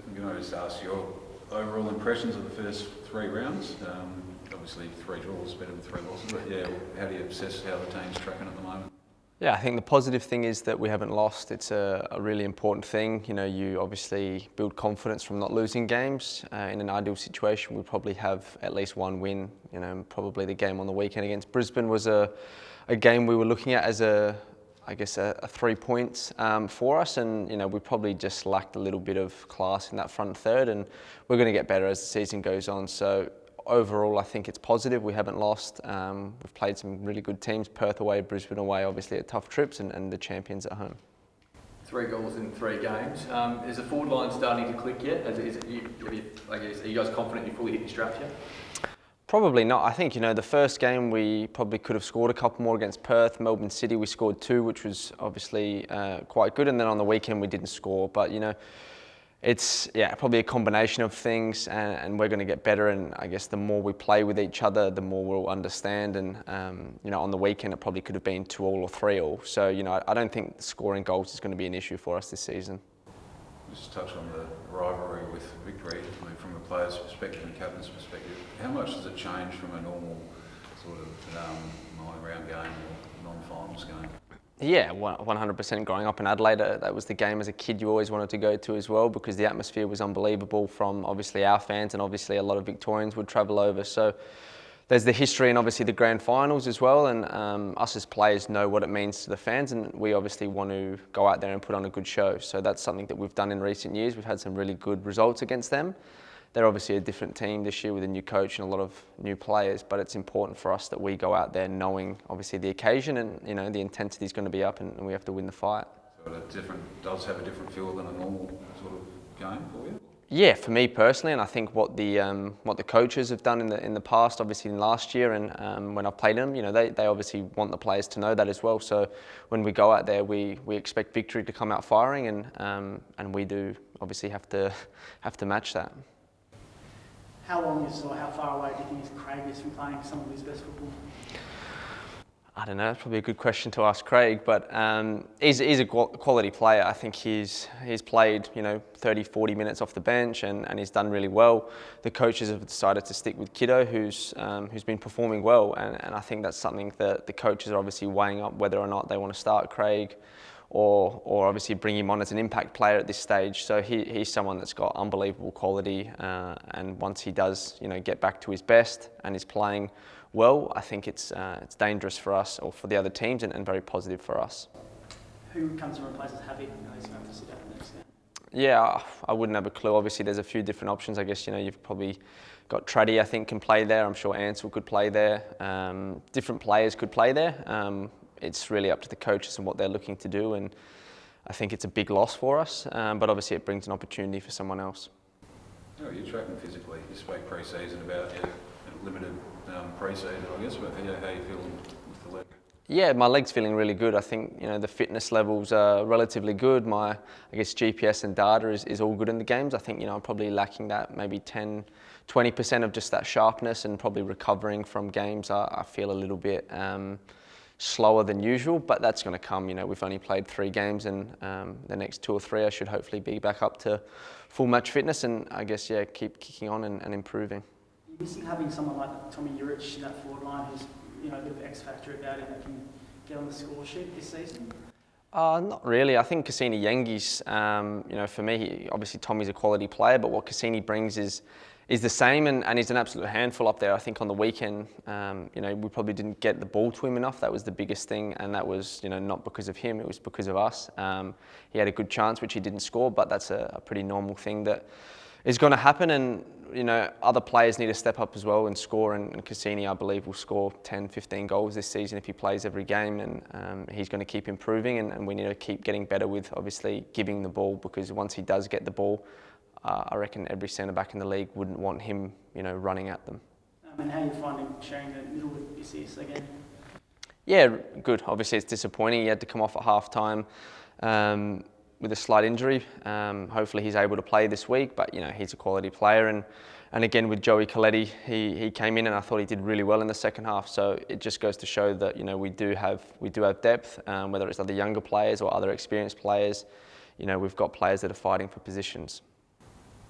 I'm going to just ask your overall impressions of the first 3 rounds. Obviously 3 draws, better than 3 losses, but yeah, how do you assess how the team's tracking at the moment? Yeah, I think the positive thing is that we haven't lost. It's a really important thing. You know, you obviously build confidence from not losing games. In an ideal situation, we probably have at least 1 win. You know, probably the game on the weekend against Brisbane was a game we were looking at as a 3 points for us, and you know, we probably just lacked a little bit of class in that front third, and we're going to get better as the season goes on. So overall, I think it's positive. We haven't lost. We've played some really good teams. Perth away, Brisbane away, obviously at tough trips, and the champions at home. 3 goals in 3 games. Is the forward line starting to click yet? Are you guys confident you fully hit your straps yet? Probably not. I think, you know, the first game we probably could have scored a couple more against Perth. Melbourne City we scored 2, which was obviously quite good. And then on the weekend we didn't score. But, you know, it's probably a combination of things, and we're going to get better. And I guess the more we play with each other, the more we'll understand. And, you know, on the weekend it probably could have been 2-2 or 3-3. So, you know, I don't think scoring goals is going to be an issue for us this season. Just touch on the rivalry with Victory, I mean, from a player's perspective and captain's perspective. How much does it change from a normal sort of 9-round game or non-finals game? Yeah, 100%. Growing up in Adelaide, that was the game as a kid you always wanted to go to as well, because the atmosphere was unbelievable from obviously our fans, and obviously a lot of Victorians would travel over. So there's the history and obviously the grand finals as well, and us as players know what it means to the fans, and we obviously want to go out there and put on a good show. So that's something that we've done in recent years. We've had some really good results against them. They're obviously a different team this year with a new coach and a lot of new players, but it's important for us that we go out there knowing obviously the occasion, and you know, the intensity is going to be up, and we have to win the fight. So does have a different feel than a normal sort of game for you? Yeah, for me personally, and I think what the coaches have done in the past, obviously in last year, and when I've played them, you know, they obviously want the players to know that as well. So when we go out there, we expect Victory to come out firing, and we do obviously have to match that. How far away do you think Craig is from playing some of his best football? I don't know, that's probably a good question to ask Craig, but he's a quality player. I think he's played, you know, 30, 40 minutes off the bench, and he's done really well. The coaches have decided to stick with Kiddo, who's been performing well, and I think that's something that the coaches are obviously weighing up, whether or not they want to start Craig or obviously bring him on as an impact player at this stage. So he's someone that's got unbelievable quality, and once he does, you know, get back to his best and is playing well, I think it's dangerous for us or for the other teams, and very positive for us. Who comes and replaces Javi? He's going to have to sit out the next game. Yeah, I wouldn't have a clue. Obviously, there's a few different options. I guess, you know, you've probably got Traddy, I think, can play there. I'm sure Ansel could play there. Different players could play there. It's really up to the coaches and what they're looking to do, and I think it's a big loss for us, but obviously it brings an opportunity for someone else. Oh, you're tracking physically. You spoke pre-season about limited pre-season, I guess, but how are you feeling with the leg? Yeah, my leg's feeling really good. I think, you know, the fitness levels are relatively good. My, I guess, GPS and data is all good in the games. I think, you know, I'm probably lacking that maybe 10-20% of just that sharpness, and probably recovering from games. I feel a little bit slower than usual, but that's going to come. You know, we've only played 3 games, and the next 2 or 3 I should hopefully be back up to full match fitness, and I guess, yeah, keep kicking on and improving. You're missing having someone like Tommy Juric in that forward line who's, you know, a bit of X factor about him that can get on the score sheet this season? Not really. I think Cassini Yengi's, you know, for me, obviously Tommy's a quality player, but what Cassini brings is the same, and he's an absolute handful up there. I think on the weekend, you know, we probably didn't get the ball to him enough. That was the biggest thing, and that was, you know, not because of him, it was because of us. He had a good chance, which he didn't score, but that's a pretty normal thing that is going to happen, and, you know, other players need to step up as well and score, and Cassini, I believe, will score 10, 15 goals this season if he plays every game, and he's going to keep improving, and we need to keep getting better with, obviously, giving the ball, because once he does get the ball, I reckon every centre-back in the league wouldn't want him, you know, running at them. And how are you finding sharing the middle with Isis again? Yeah, good. Obviously, it's disappointing. He had to come off at half-time with a slight injury. Hopefully, he's able to play this week, but, you know, he's a quality player. And again, with Joey Coletti, he came in, and I thought he did really well in the second half. So it just goes to show that, you know, we do have depth, whether it's other younger players or other experienced players. You know, we've got players that are fighting for positions.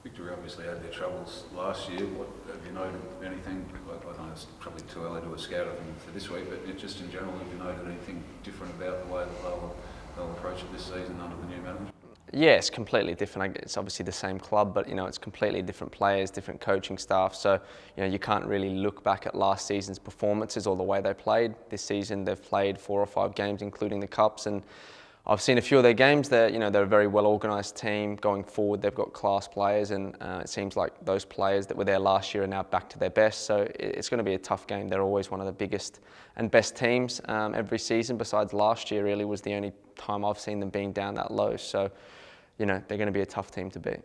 Victory obviously had their troubles last year. What have you noted? Anything? I know it's probably too early to a scout of them for this week, but just in general, have you noted anything different about the way that they'll approach it this season under the new management? Yeah, it's completely different. It's obviously the same club, but it's completely different players, different coaching staff. So you can't really look back at last season's performances or the way they played. This season they've played 4 or 5 games, including the cups, and I've seen a few of their games. They're a very well organised team going forward. They've got class players, and it seems like those players that were there last year are now back to their best. So it's going to be a tough game. They're always one of the biggest and best teams every season. Besides last year, really was the only time I've seen them being down that low. So they're going to be a tough team to beat.